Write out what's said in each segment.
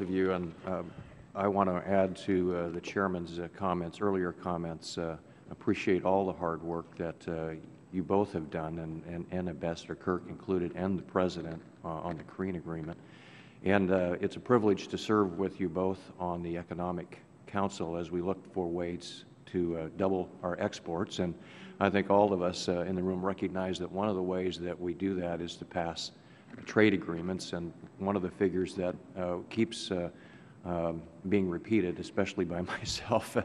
of you, and I want to add to the Chairman's earlier comments. Appreciate all the hard work that you both have done, and Ambassador Kirk included, and the President on the Korean Agreement. And it's a privilege to serve with you both on the Economic Council as we look for ways to double our exports. And I think all of us in the room recognize that one of the ways that we do that is to pass trade agreements. And one of the figures that keeps being repeated, especially by myself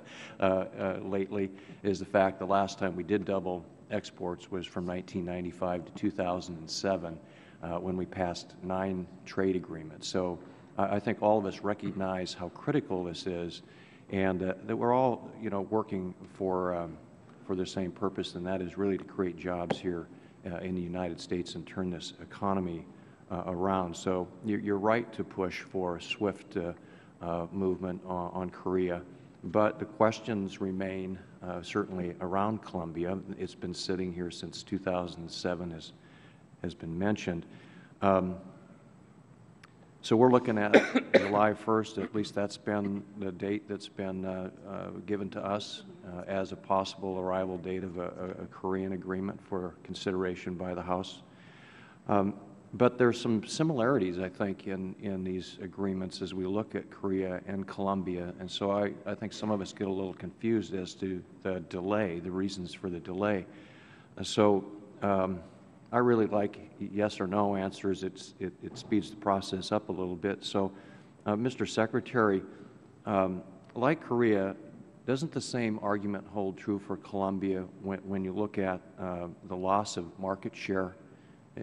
lately, is the fact the last time we did double exports was from 1995 to 2007 when we passed 9 trade agreements. So I think all of us recognize how critical this is, and that we're all, working for the same purpose, and that is really to create jobs here in the United States and turn this economy around. So you're right to push for a swift movement on Korea, but the questions remain certainly around Colombia. It's been sitting here since 2007, as has been mentioned. So we're looking at July 1st, at least that's been the date that's been given to us as a possible arrival date of a Korean agreement for consideration by the House. But there's some similarities, I think, in these agreements as we look at Korea and Colombia. And so I think some of us get a little confused as to the delay, the reasons for the delay. So I really like yes or no answers. It speeds the process up a little bit. So, Mr. Secretary, like Korea, doesn't the same argument hold true for Colombia when you look at the loss of market share?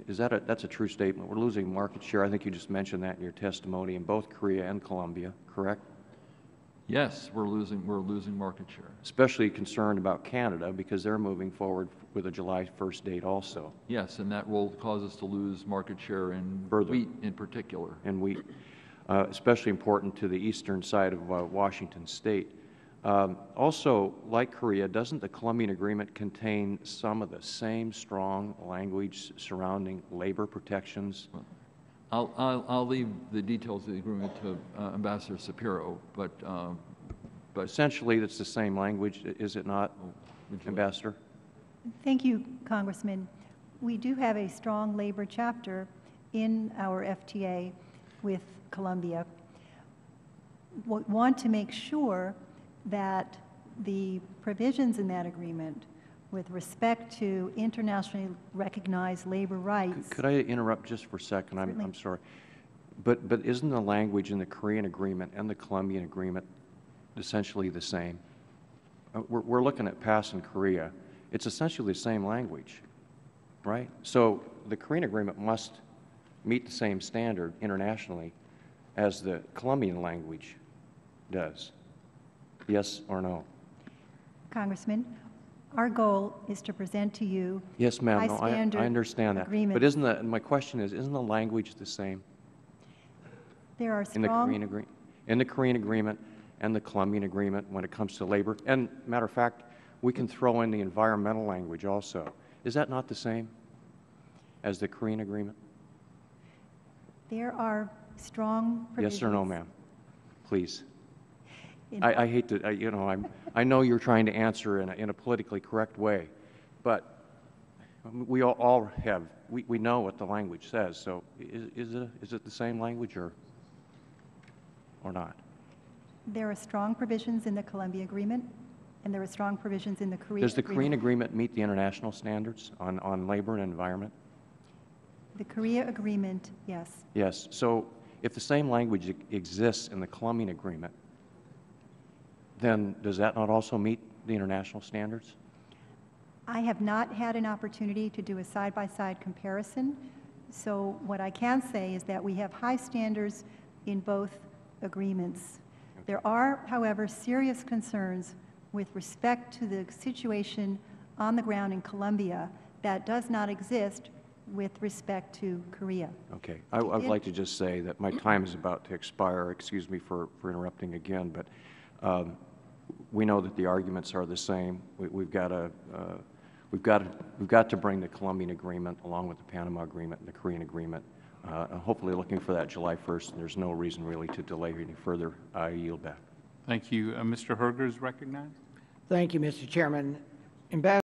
That's a true statement. We're losing market share. I think you just mentioned that in your testimony in both Korea and Colombia, correct? Yes, we're losing market share. Especially concerned about Canada because they're moving forward with a July 1st date also. Yes, and that will cause us to lose market share in wheat in particular. In wheat, especially important to the eastern side of Washington State. Also, like Korea, doesn't the Colombian Agreement contain some of the same strong language surrounding labor protections? I'll leave the details of the agreement to Ambassador Shapiro, but essentially it's the same language, is it not, Ambassador? Thank you, Congressman. We do have a strong labor chapter in our FTA with Colombia. We want to make sure that the provisions in that agreement with respect to internationally recognized labor rights. Could I interrupt just for a second? I'm sorry. But isn't the language in the Korean agreement and the Colombian agreement essentially the same? We're looking at passing Korea. It's essentially the same language, right? So the Korean agreement must meet the same standard internationally as the Colombian language does. Yes or no? Congressman, our goal is to present to you yes, ma'am. No, I understand that. Agreement. But my question is, isn't the language the same? There are strong in the Korean agreement and the Colombian agreement when it comes to labor. And matter of fact, we can throw in the environmental language also. Is that not the same as the Korean agreement? There are strong provisions. Yes or no, ma'am? Please. I hate to, I know you're trying to answer in a politically correct way, but we all have, we know what the language says. So is it the same language or not? There are strong provisions in the Colombia agreement, and there are strong provisions in the Korean agreement. Does the Korean agreement meet the international standards on labor and environment? The Korea agreement, yes. Yes. So if the same language exists in the Colombian agreement, then does that not also meet the international standards? I have not had an opportunity to do a side-by-side comparison. So what I can say is that we have high standards in both agreements. Okay. There are, however, serious concerns with respect to the situation on the ground in Colombia that does not exist with respect to Korea. Okay. I would like to just say that my time is about to expire. Excuse me for interrupting again, but we know that the arguments are the same. We've got to bring the Colombian agreement along with the Panama agreement and the Korean agreement hopefully looking for that July 1st, and there's no reason really to delay any further. I yield back. Thank you. Mr. Herger is recognized. Thank you, Mr. Chairman.